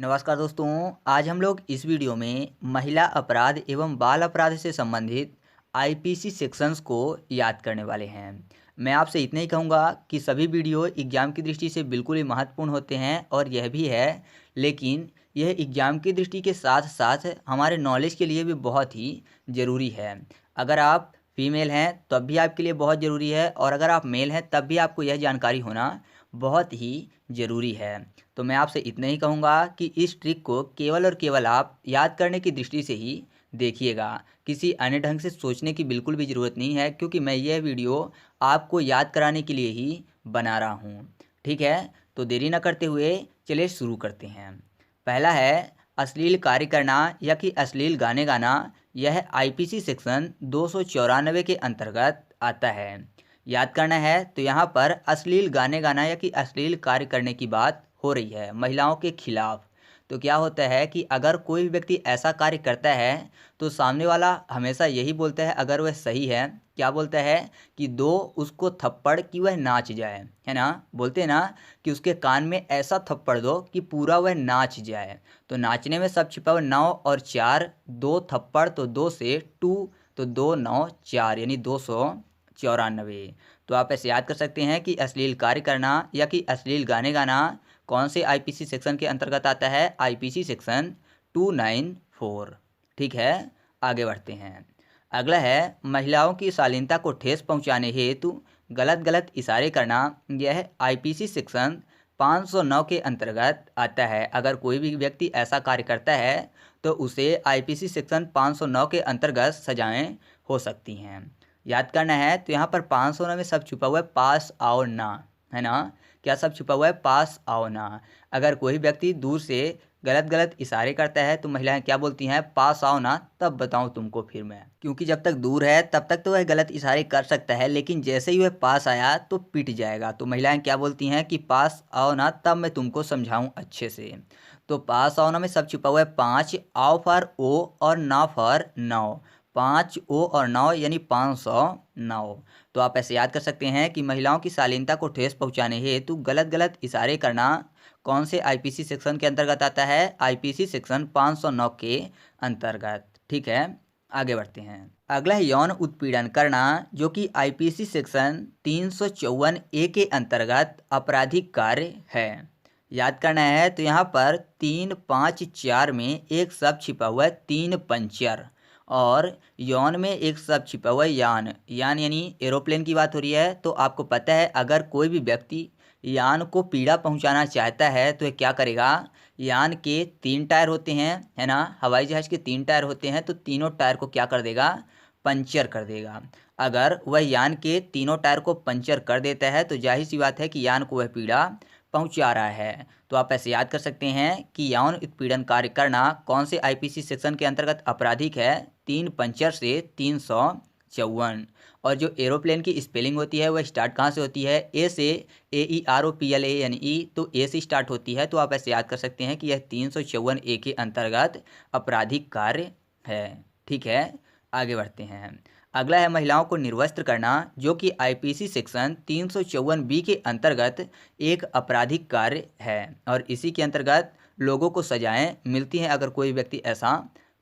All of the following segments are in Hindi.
नमस्कार दोस्तों। आज हम लोग इस वीडियो में महिला अपराध एवं बाल अपराध से संबंधित आईपीसी सेक्शंस को याद करने वाले हैं। मैं आपसे इतना ही कहूँगा कि सभी वीडियो एग्ज़ाम की दृष्टि से बिल्कुल ही महत्वपूर्ण होते हैं और यह भी है, लेकिन यह एग्ज़ाम की दृष्टि के साथ साथ हमारे नॉलेज के लिए भी बहुत ही ज़रूरी है। अगर आप फीमेल हैं तब भी आपके लिए बहुत ज़रूरी है और अगर आप मेल हैं तब भी आपको यह जानकारी होना बहुत ही ज़रूरी है। तो मैं आपसे इतना ही कहूँगा कि इस ट्रिक को केवल और केवल आप याद करने की दृष्टि से ही देखिएगा। किसी अन्य ढंग से सोचने की बिल्कुल भी ज़रूरत नहीं है, क्योंकि मैं यह वीडियो आपको याद कराने के लिए ही बना रहा हूँ। ठीक है, तो देरी न करते हुए चलिए शुरू करते हैं। पहला है अश्लील कार्य करना या कि अश्लील गाने गाना। यह आईपीसी सेक्शन 294 के अंतर्गत आता है। याद करना है तो यहाँ पर अश्लील गाने गाना या कि अश्लील कार्य करने की बात हो रही है महिलाओं के खिलाफ। तो क्या होता है कि अगर कोई भी व्यक्ति ऐसा कार्य करता है तो सामने वाला हमेशा यही बोलता है, अगर वह सही है, क्या बोलता है कि दो उसको थप्पड़ कि वह नाच जाए, है ना। बोलते हैं ना कि उसके कान में ऐसा थप्पड़ दो कि पूरा वह नाच जाए। तो नाचने में सब छिपा हुआ 9 और 4, 2 थप्पड़ तो 2 से 2, तो 2 9 4 यानी 294। तो आप ऐसे याद कर सकते हैं कि अश्लील कार्य करना या कि अश्लील गाने गाना कौन से आईपीसी सेक्शन के अंतर्गत आता है? IPC section 294। ठीक है, आगे बढ़ते हैं। अगला है महिलाओं की शालीनता को ठेस पहुंचाने हेतु गलत गलत इशारे करना। यह आईपीसी सेक्शन 509 के अंतर्गत आता है। अगर कोई भी व्यक्ति ऐसा कार्य करता है तो उसे आईपीसी सेक्शन 509 के अंतर्गत सजाएं हो सकती हैं। याद करना है तो यहाँ पर 509 में सब छुपा हुआ है पास आओ ना, है ना। क्या सब छुपा हुआ है? पास आओ ना। अगर कोई व्यक्ति दूर से गलत गलत इशारे करता है तो महिलाएं क्या बोलती हैं? पास आओ ना, तब बताऊं तुमको फिर मैं। क्योंकि जब तक दूर है तब तक तो वह गलत इशारे कर सकता है, लेकिन जैसे ही वह पास आया तो पिट जाएगा। तो महिलाएं क्या बोलती हैं कि पास आओ ना, तब मैं तुमको समझाऊं अच्छे से। तो पास आओ ना में सब छुपा हुआ है 5, आओ फॉर ओ और ना फॉर 9। 5 ओ और 9 यानी 509। तो आप ऐसे याद कर सकते हैं कि महिलाओं की शालीनता को ठेस पहुंचाने हेतु गलत गलत इशारे करना कौन से आईपीसी सेक्शन के अंतर्गत आता है? आईपीसी सेक्शन 509 के अंतर्गत। ठीक है, आगे बढ़ते हैं। अगला है यौन उत्पीड़न करना, जो कि आईपीसी सेक्शन 354 ए के अंतर्गत आपराधिक कार्य है। याद करना है तो यहाँ पर 354 में एक शब्द छिपा हुआ है 3 पंचर, और यौन में एक शब्द छिपा हुआ है यान। यान यानी एरोप्लेन की बात हो रही है। तो आपको पता है अगर कोई भी व्यक्ति यान को पीड़ा पहुंचाना चाहता है तो ये क्या करेगा? यान के 3 टायर होते हैं, है ना। हवाई जहाज़ के 3 टायर होते हैं, तो तीनों टायर को क्या कर देगा? पंचर कर देगा। अगर वह यान के तीनों टायर को पंचर कर देता है तो जाहिर सी बात है कि यान को वह पीड़ा पहुंचा रहा है। तो आप ऐसे याद कर सकते हैं कि यौन उत्पीड़न कार्य करना कौन से आईपीसी सेक्शन के अंतर्गत आपराधिक है? 3 पंचर से 354। और जो एरोप्लेन की स्पेलिंग होती है वह स्टार्ट कहाँ से होती है? ए से, AEROPLANE, तो ए से स्टार्ट होती है। तो आप ऐसे याद कर सकते हैं कि यह 354 ए के अंतर्गत आपराधिक कार्य है। ठीक है, आगे बढ़ते हैं। अगला है महिलाओं को निर्वस्त्र करना, जो कि आईपीसी सेक्शन 354 बी के अंतर्गत एक आपराधिक कार्य है और इसी के अंतर्गत लोगों को सजाएं मिलती हैं अगर कोई व्यक्ति ऐसा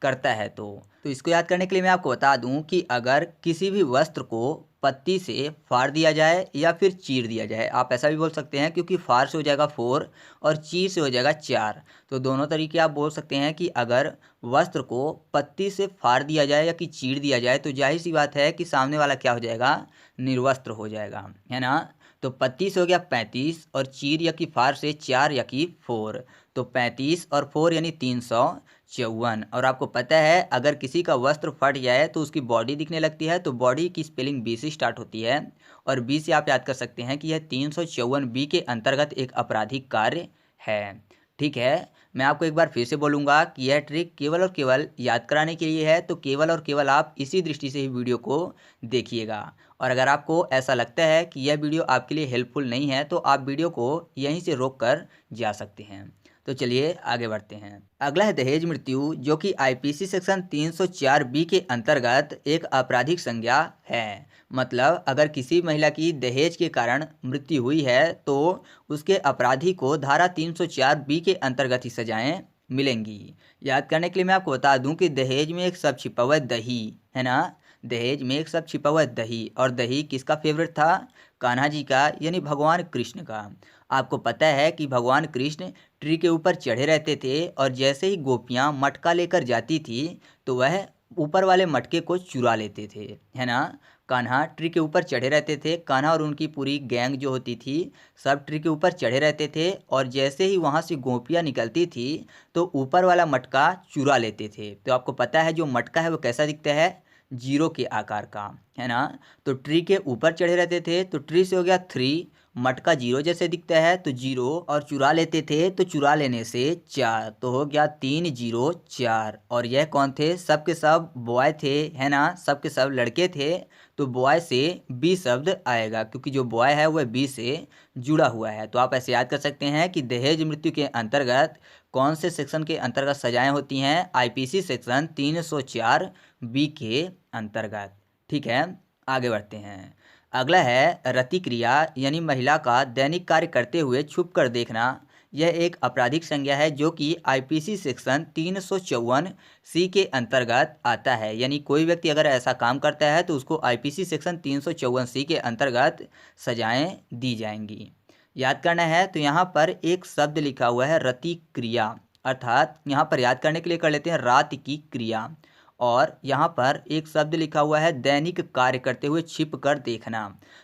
करता है तो इसको याद करने के लिए मैं आपको बता दूं कि अगर किसी भी वस्त्र को पत्ती से फाड़ दिया जाए या फिर चीर दिया जाए, आप ऐसा भी बोल सकते हैं, क्योंकि फाड़ से हो जाएगा 4 और चीर से हो जाएगा 4। तो दोनों तरीके आप बोल सकते हैं कि अगर वस्त्र को पत्ती से फाड़ दिया जाए या कि चीर दिया जाए तो जाहिर सी बात है कि सामने वाला क्या हो जाएगा? निर्वस्त्र हो जाएगा, है ना। तो पत्ती से हो गया 35 और चीर या कि फाड़ से 4 या कि 4, तो 35 और 4 यानी 354। और आपको पता है अगर किसी का वस्त्र फट जाए तो उसकी बॉडी दिखने लगती है, तो बॉडी की स्पेलिंग बी से स्टार्ट होती है और बी से आप याद कर सकते हैं कि यह 354 बी के अंतर्गत एक आपराधिक कार्य है। ठीक है, मैं आपको एक बार फिर से बोलूँगा कि यह ट्रिक केवल और केवल याद कराने के लिए है, तो केवल और केवल आप इसी दृष्टि से ही वीडियो को देखिएगा। और अगर आपको ऐसा लगता है कि यह वीडियो आपके लिए हेल्पफुल नहीं है तो आप वीडियो को यहीं से रोक कर जा सकते हैं। तो चलिए आगे बढ़ते हैं। अगला है दहेज मृत्यु, जो कि आईपीसी सेक्शन 304 बी के अंतर्गत एक आपराधिक संज्ञा है। मतलब अगर किसी महिला की दहेज के कारण मृत्यु हुई है तो उसके अपराधी को धारा 304 बी के अंतर्गत ही सजाएं मिलेंगी। याद करने के लिए मैं आपको बता दूं कि दहेज में एक शब्द छिपा हुआ है दही, है ना। दहेज में एक शब्द छिपा हुआ है दही, और दही किसका फेवरेट था? कान्हा जी का, यानी भगवान कृष्ण का। आपको पता है कि भगवान कृष्ण ट्री के ऊपर चढ़े रहते थे, और जैसे ही गोपियाँ मटका लेकर जाती थी तो वह ऊपर वाले मटके को चुरा लेते थे, है ना। कान्हा ट्री के ऊपर चढ़े रहते थे, कान्हा और उनकी पूरी गैंग जो होती थी सब ट्री के ऊपर चढ़े रहते थे, और जैसे ही वहाँ से गोपियाँ निकलती थी तो ऊपर वाला मटका चुरा लेते थे। तो आपको पता है जो मटका है वो कैसा दिखता है? जीरो के आकार का, है ना। तो ट्री के ऊपर चढ़े रहते थे तो ट्री से हो गया 3, मटका जीरो जैसे दिखता है तो जीरो, और चुरा लेते थे तो चुरा लेने से 4, तो हो गया 304। और यह कौन थे? सब के सब बॉय थे, है ना, सब के सब लड़के थे। तो बॉय से बी शब्द आएगा, क्योंकि जो बॉय है वह बी से जुड़ा हुआ है। तो आप ऐसे याद कर सकते हैं कि दहेज मृत्यु के अंतर्गत कौन से सेक्शन के अंतर्गत सजाएं होती हैं? आईपीसी सेक्शन 304 बी के अंतर्गत। ठीक है, आगे बढ़ते हैं। अगला है रति क्रिया, यानी महिला का दैनिक कार्य करते हुए छुप कर देखना। यह एक आपराधिक संज्ञा है जो कि आईपीसी सेक्शन 354 सी के अंतर्गत आता है। यानी कोई व्यक्ति अगर ऐसा काम करता है तो उसको आईपीसी सेक्शन 354 सी के अंतर्गत सजाएं दी जाएंगी। याद करना है तो यहाँ पर एक शब्द लिखा हुआ है रति क्रिया, अर्थात यहाँ पर याद करने के लिए कर लेते हैं रात की क्रिया। और यहाँ पर एक शब्द लिखा हुआ है दैनिक कार्य करते हुए छिप कर देखना।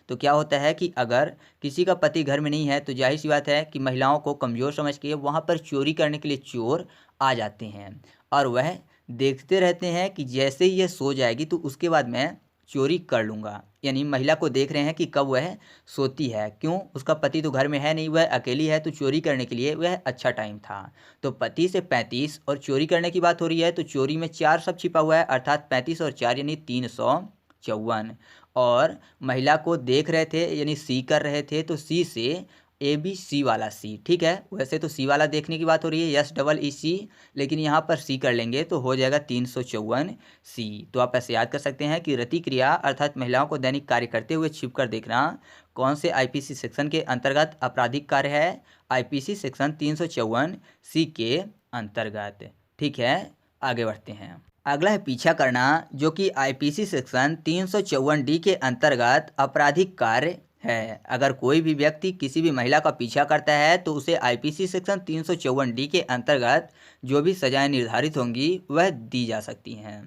तो क्या होता है कि अगर किसी का पति घर में नहीं है तो जाहिर सी बात है कि महिलाओं को कमज़ोर समझ के वहाँ पर चोरी करने के लिए चोर आ जाते हैं, और वह देखते रहते हैं कि जैसे ही यह सो जाएगी तो उसके बाद मैं चोरी कर लूँगा। यानी महिला को देख रहे हैं कि कब वह सोती है, क्यों? उसका पति तो घर में है नहीं, वह अकेली है, तो चोरी करने के लिए वह अच्छा टाइम था। तो पति से 35 और चोरी करने की बात हो रही है तो चोरी में 4 सब छिपा हुआ है, अर्थात 35 और 4 यानी 354। और महिला को देख रहे थे यानी सी कर रहे थे, तो सी से ए बी सी वाला सी। ठीक है, वैसे तो सी वाला देखने की बात हो रही है, यस डबल ई सी, लेकिन यहाँ पर सी कर लेंगे तो हो जाएगा 354 सी। तो आप ऐसे याद कर सकते हैं कि रति क्रिया अर्थात महिलाओं को दैनिक कार्य करते हुए छिप कर देखना कौन से आईपीसी सेक्शन के अंतर्गत आपराधिक कार्य है? आईपीसी सेक्शन 354 सी के अंतर्गत। ठीक है, आगे बढ़ते हैं। अगला है पीछा करना, जो कि आईपीसी सेक्शन 354 डी के अंतर्गत आपराधिक कार्य है। अगर कोई भी व्यक्ति किसी भी महिला का पीछा करता है तो उसे आईपीसी सेक्शन 354 डी के अंतर्गत जो भी सजाएं निर्धारित होंगी वह दी जा सकती हैं।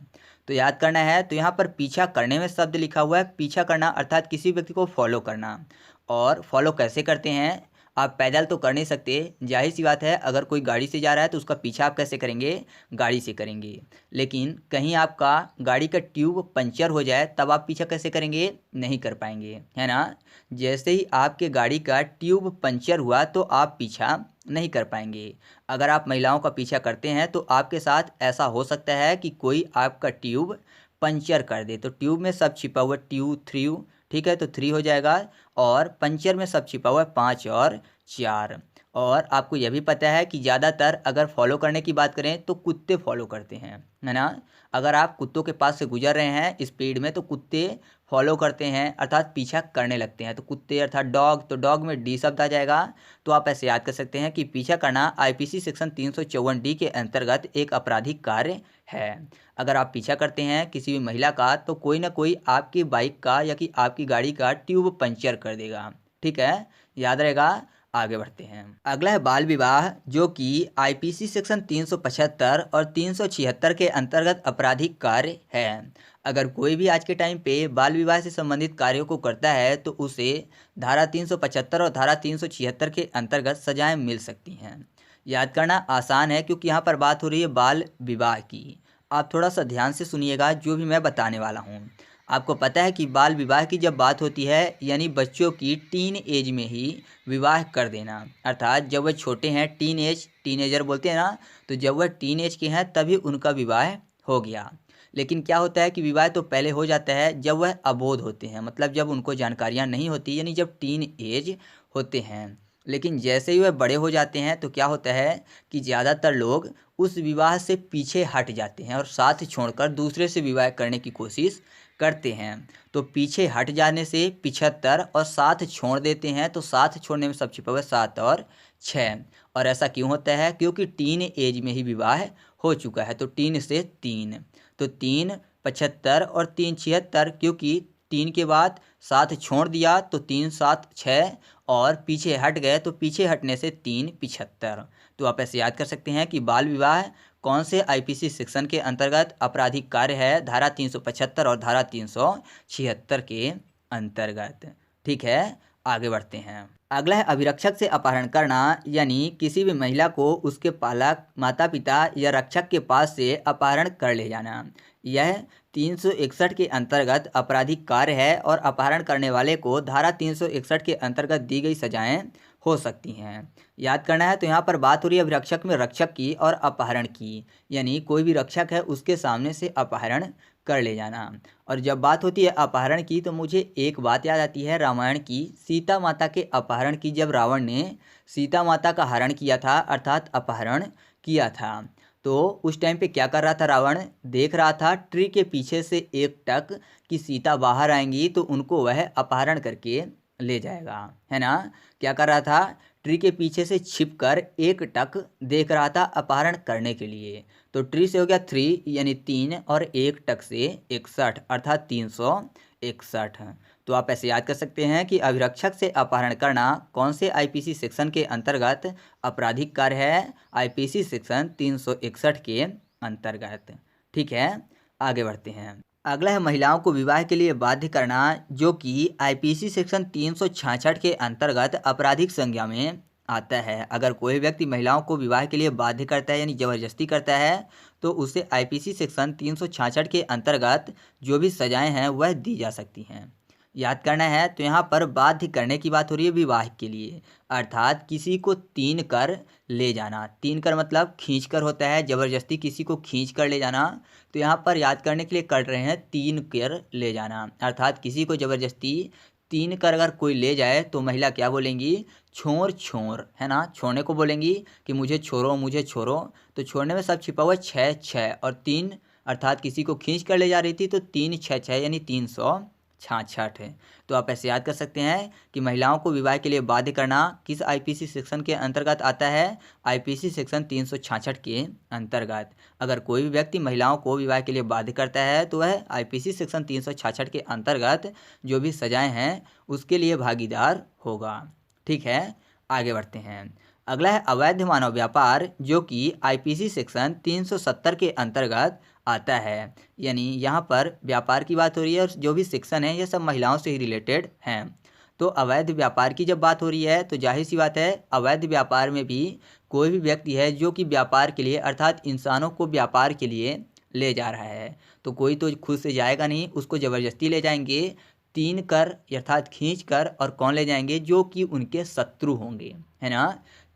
तो याद करना है तो यहाँ पर पीछा करने में शब्द लिखा हुआ है पीछा करना, अर्थात किसी व्यक्ति को फॉलो करना। और फॉलो कैसे करते हैं? आप पैदल तो कर नहीं सकते, जाहिर सी बात है, अगर कोई गाड़ी से जा रहा है तो उसका पीछा आप कैसे करेंगे? गाड़ी से करेंगे। लेकिन कहीं आपका गाड़ी का ट्यूब पंचर हो जाए तब आप पीछा कैसे करेंगे? नहीं कर पाएंगे, है ना। जैसे ही आपके गाड़ी का ट्यूब पंचर हुआ तो आप पीछा नहीं कर पाएंगे। अगर आप महिलाओं का पीछा करते हैं तो आपके साथ ऐसा हो सकता है कि कोई आपका ट्यूब पंचर कर दे। तो ट्यूब में सब छिपा हुआ ट्यूब 3, ठीक है, तो 3 हो जाएगा। और पंचर में सब छिपा हुआ है 5 और 4। और आपको यह भी पता है कि ज़्यादातर अगर फॉलो करने की बात करें तो कुत्ते फॉलो करते हैं, है ना। अगर आप कुत्तों के पास से गुजर रहे हैं स्पीड में तो कुत्ते फॉलो करते हैं, अर्थात पीछा करने लगते हैं। तो कुत्ते अर्थात डॉग, तो डॉग में डी शब्द आ जाएगा। तो आप ऐसे याद कर सकते हैं कि पीछा करना आईपीसी सेक्शन 354 डी के अंतर्गत एक आपराधिक कार्य है। अगर आप पीछा करते हैं किसी भी महिला का तो कोई ना कोई आपकी बाइक का या कि आपकी गाड़ी का ट्यूब पंचर कर देगा। ठीक है, याद रहेगा। आगे बढ़ते हैं। अगला है बाल विवाह, जो कि आईपीसी सेक्शन 375 और 376 के अंतर्गत आपराधिक कार्य है। अगर कोई भी आज के टाइम पे बाल विवाह से संबंधित कार्यों को करता है तो उसे धारा 375 और धारा 376 के अंतर्गत सजाएं मिल सकती हैं। याद करना आसान है क्योंकि यहाँ पर बात हो रही है बाल विवाह की। आप थोड़ा सा ध्यान से सुनिएगा जो भी मैं बताने वाला हूँ। आपको पता है कि बाल विवाह की जब बात होती है यानी बच्चों की टीन एज में ही विवाह कर देना, अर्थात जब वह छोटे हैं, टीनेजर बोलते हैं ना, तो जब वह टीन एज के हैं तभी उनका विवाह हो गया। लेकिन क्या होता है कि विवाह तो पहले हो जाता है जब वह अबोध होते हैं, मतलब जब उनको जानकारियाँ नहीं होती, यानी जब टीन एज होते हैं। लेकिन जैसे ही वह बड़े हो जाते हैं तो क्या होता है कि ज़्यादातर लोग उस विवाह से पीछे हट जाते हैं और साथ छोड़कर दूसरे से विवाह करने की कोशिश करते हैं। तो पीछे हट जाने से 75 और साथ छोड़ देते हैं तो साथ छोड़ने में सब छिपा हुआ है 7 और 6। और ऐसा क्यों होता है? क्योंकि टीन एज में ही विवाह हो चुका है। तो टीन से 3, तो 3 75 और 3 76, क्योंकि 3 के बाद 7 छोड़ दिया तो 3 7 6 और पीछे हट गए तो पीछे हटने से 3 75। तो आप ऐसे याद कर सकते हैं कि बाल विवाह कौन से आईपीसी सेक्शन के अंतर्गत आपराधिक कार्य है? धारा 375 और धारा 376 के अंतर्गत। ठीक है, आगे बढ़ते हैं। अगला है अभिरक्षक से अपहरण करना, यानी किसी भी महिला को उसके पालक, माता पिता या रक्षक के पास से अपहरण कर ले जाना। यह 361 के अंतर्गत आपराधिक कार्य है और अपहरण करने वाले को धारा 361 के अंतर्गत दी गई सजाएं हो सकती हैं। याद करना है, तो यहाँ पर बात हो रही है अभिरक्षक में रक्षक की और अपहरण की, यानी कोई भी रक्षक है उसके सामने से अपहरण कर ले जाना। और जब बात होती है अपहरण की तो मुझे एक बात याद आती है रामायण की, सीता माता के अपहरण की। जब रावण ने सीता माता का हरण किया था अर्थात अपहरण किया था, तो उस टाइम पे क्या कर रहा था रावण? देख रहा था ट्री के पीछे से एक टक कि सीता बाहर आएंगी तो उनको वह अपहरण करके ले जाएगा, है ना। क्या कर रहा था? ट्री के पीछे से छिपकर एक टक देख रहा था अपहरण करने के लिए। तो ट्री से हो गया 3 यानी 3 और एक टक से 61 अर्थात 361। तो आप ऐसे याद कर सकते हैं कि अभिरक्षक से अपहरण करना कौन से आईपीसी सेक्शन के अंतर्गत आपराधिक कार्य है? आईपीसी सेक्शन 361 के अंतर्गत। ठीक है, आगे बढ़ते हैं। अगला है महिलाओं को विवाह के लिए बाध्य करना, जो कि आईपीसी सेक्शन 366 के अंतर्गत आपराधिक संज्ञा में आता है। अगर कोई व्यक्ति महिलाओं को विवाह के लिए बाध्य करता है यानी जबरदस्ती करता है तो उसे आईपीसी सेक्शन 366 के अंतर्गत जो भी सजाएं हैं वह दी जा सकती हैं। याद करना है, तो यहाँ पर बाध्य करने की बात हो रही है विवाह के लिए, अर्थात किसी को 3 कर ले जाना। 3 कर मतलब खींच कर होता है, जबरदस्ती किसी को खींच कर ले जाना। तो यहाँ पर याद करने के लिए कर रहे हैं 3 कर ले जाना, अर्थात किसी को जबरदस्ती 3 कर अगर कोई ले जाए तो महिला क्या बोलेंगी? छोर छोर, है ना। छोड़ने को बोलेंगी कि मुझे छोड़ो मुझे छोड़ो। तो छोड़ने में सब छिपा हुआ 6 6 और 3, अर्थात किसी को खींच कर ले जा रही थी तो 3 6 6 यानी 366 है। तो आप ऐसे याद कर सकते हैं कि महिलाओं को विवाह के लिए बाध्य करना किस आईपीसी सेक्शन के अंतर्गत आता है? आईपीसी सेक्शन 366 के अंतर्गत। अगर कोई भी व्यक्ति महिलाओं को विवाह के लिए बाध्य करता है तो वह आईपीसी सेक्शन 366 के अंतर्गत जो भी सजाएं हैं उसके लिए भागीदार होगा। ठीक है, आगे बढ़ते हैं। अगला है अवैध मानव व्यापार, जो कि आईपीसी सेक्शन 370 के अंतर्गत आता है। यानी यहाँ पर व्यापार की बात हो रही है और जो भी सेक्शन है ये सब महिलाओं से ही रिलेटेड हैं। तो अवैध व्यापार की जब बात हो रही है तो जाहिर सी बात है अवैध व्यापार में भी कोई भी व्यक्ति है जो कि व्यापार के लिए अर्थात इंसानों को व्यापार के लिए ले जा रहा है। तो कोई तो खुद से जाएगा नहीं, उसको ज़बरदस्ती ले जाएंगे 3 कर अर्थात खींच कर। और कौन ले जाएंगे? जो कि उनके शत्रु होंगे, है ना।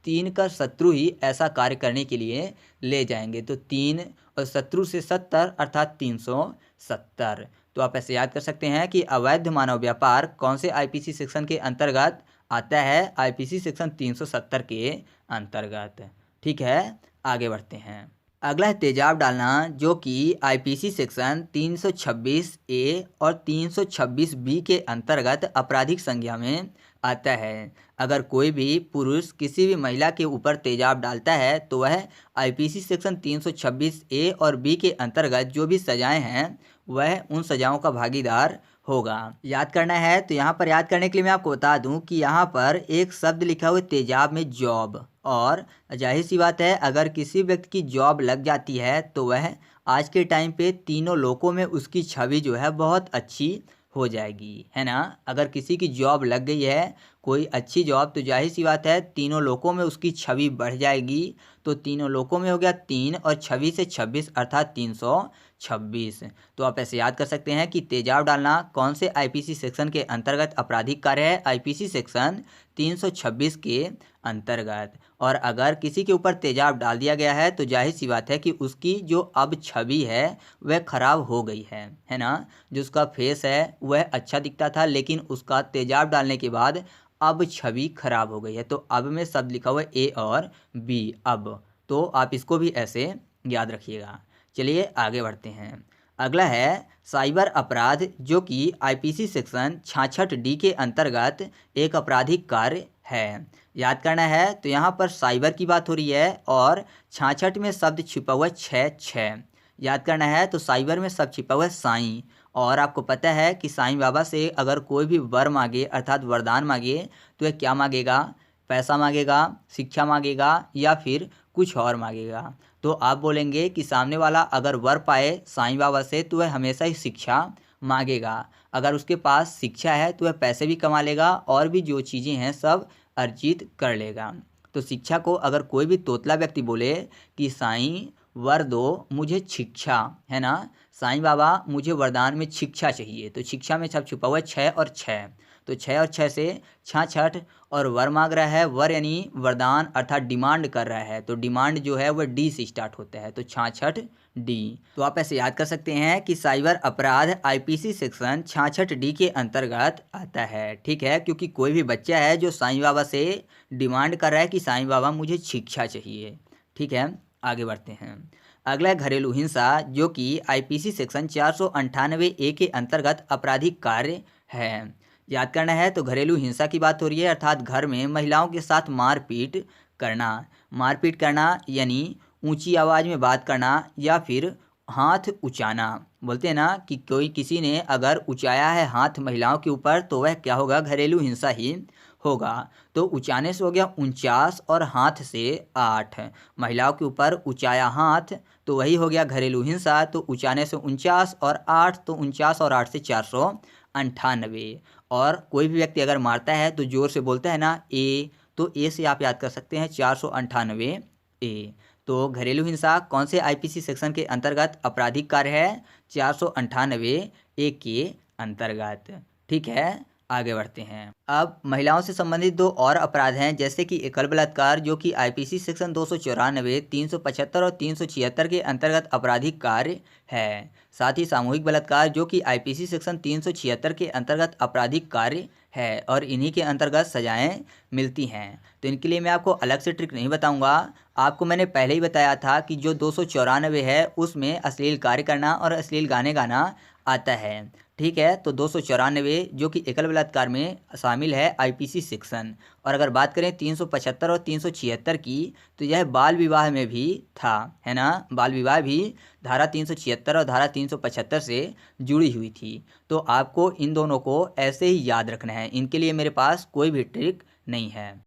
3 कर शत्रु ही ऐसा कार्य करने के लिए ले जाएंगे। तो 3 और शत्रु से 70 अर्थात 370। तो आप ऐसे याद कर सकते हैं कि अवैध मानव व्यापार कौन से आईपीसी सेक्शन के अंतर्गत आता है? आईपीसी सेक्शन 370 के अंतर्गत। ठीक है, आगे बढ़ते हैं। अगला है तेजाब डालना, जो कि आईपीसी सेक्शन 326 ए और 326 बी के अंतर्गत आपराधिक संज्ञा में आता है। अगर कोई भी पुरुष किसी भी महिला के ऊपर तेजाब डालता है तो वह आईपीसी सेक्शन 326 ए और बी के अंतर्गत जो भी सजाएं हैं वह उन सजाओं का भागीदार होगा। याद करना है, तो यहाँ पर याद करने के लिए मैं आपको बता दूं कि यहाँ पर एक शब्द लिखा हुआ है तेजाब में जॉब, और जाहिर सी बात है अगर किसी व्यक्ति की जॉब लग जाती है तो वह आज के टाइम पे तीनों लोगों में उसकी छवि जो है बहुत अच्छी हो जाएगी, है ना। अगर किसी की जॉब लग गई है, कोई अच्छी जॉब, तो जाहिर सी बात है तीनों लोगों में उसकी छवि बढ़ जाएगी। तो तीनों लोगों में हो गया 3 और छवि से 26 अर्थात 326। तो आप ऐसे याद कर सकते हैं कि तेजाब डालना कौन से आईपीसी सेक्शन के अंतर्गत आपराधिक कार्य है? आईपीसी सेक्शन 326 के अंतर्गत। और अगर किसी के ऊपर तेजाब डाल दिया गया है तो जाहिर सी बात है कि उसकी जो अब छवि है वह खराब हो गई है ना। जो उसका फेस है वह अच्छा दिखता था, लेकिन उसका तेजाब डालने के बाद अब छवि खराब हो गई है। तो अब में शब्द लिखा हुआ है ए और बी, अब। तो आप इसको भी ऐसे याद रखिएगा। चलिए आगे बढ़ते हैं। अगला है साइबर अपराध, जो कि आईपीसी सेक्शन 66D के अंतर्गत एक आपराधिक कार्य है। याद करना है, तो यहाँ पर साइबर की बात हो रही है और 66 में शब्द छिपा हुआ है 66। याद करना है, तो साइबर में शब्द छिपा हुआ है साईं। और आपको पता है कि साईं बाबा से अगर कोई भी वर मांगे अर्थात वरदान मांगे तो यह क्या मांगेगा? पैसा मांगेगा, शिक्षा मांगेगा या फिर कुछ और मांगेगा। तो आप बोलेंगे कि सामने वाला अगर वर पाए साईं बाबा से तो वह हमेशा ही शिक्षा मांगेगा। अगर उसके पास शिक्षा है तो वह पैसे भी कमा लेगा और भी जो चीज़ें हैं सब अर्जित कर लेगा। तो शिक्षा को अगर कोई भी तोतला व्यक्ति बोले कि साईं वर दो मुझे शिक्षा, है ना, साईं बाबा मुझे वरदान में शिक्षा चाहिए, तो शिक्षा में सब छुपा हुआ है 6 और 6। तो 6 और 6 से 66 और वर मांग रहा है, वर यानी वरदान अर्थात डिमांड कर रहा है। तो डिमांड जो है वह डी से स्टार्ट होता है, तो 66D। तो आप ऐसे याद कर सकते हैं कि साइबर अपराध आईपीसी सेक्शन 66D के अंतर्गत आता है। ठीक है, क्योंकि कोई भी बच्चा है जो साईं बाबा से डिमांड कर रहा है कि साईं बाबा मुझे शिक्षा चाहिए। ठीक है, आगे बढ़ते हैं। अगला है घरेलू हिंसा, जो कि आईपीसी सेक्शन 498A के अंतर्गत आपराधिक कार्य है। याद करना है, तो घरेलू हिंसा की बात हो रही है अर्थात घर में महिलाओं के साथ मारपीट करना। मारपीट करना यानी ऊंची आवाज़ में बात करना या फिर हाथ उचाना। बोलते हैं ना कि कोई किसी ने अगर उचाया है हाथ महिलाओं के ऊपर तो वह क्या होगा? घरेलू हिंसा ही होगा। तो उचाने से हो गया 49 और हाथ से 8। महिलाओं के ऊपर उचाया हाथ तो वही हो गया घरेलू हिंसा। तो उचाने से 49 और 8, तो 49 और 8 से 498। और कोई भी व्यक्ति अगर मारता है तो जोर से बोलता है ना ए, तो ए से आप याद कर सकते हैं 498A। तो घरेलू हिंसा कौन से आईपीसी सेक्शन के अंतर्गत आपराधिक कार्य है? 498A के अंतर्गत। ठीक है, आगे बढ़ते हैं। अब महिलाओं से संबंधित दो और अपराध हैं, जैसे कि एकल बलात्कार, जो कि आईपीसी सेक्शन 294, 375 और 376 के अंतर्गत आपराधिक कार्य है। साथ ही सामूहिक बलात्कार, जो कि आईपीसी सेक्शन 376 के अंतर्गत आपराधिक कार्य है और इन्हीं के अंतर्गत सजाएं मिलती हैं। तो इनके लिए मैं आपको अलग से ट्रिक नहीं बताऊंगा। आपको मैंने पहले ही बताया था कि जो 294 है उसमें अश्लील कार्य करना और अश्लील गाने गाना आता है। ठीक है, तो 294 जो कि एकल बलात्कार में शामिल है आईपीसी सेक्शन। और अगर बात करें 375 और 376 की, तो यह बाल विवाह में भी था, है ना। बाल विवाह भी धारा 376 और धारा 375 से जुड़ी हुई थी। तो आपको इन दोनों को ऐसे ही याद रखना है, इनके लिए मेरे पास कोई भी ट्रिक नहीं है।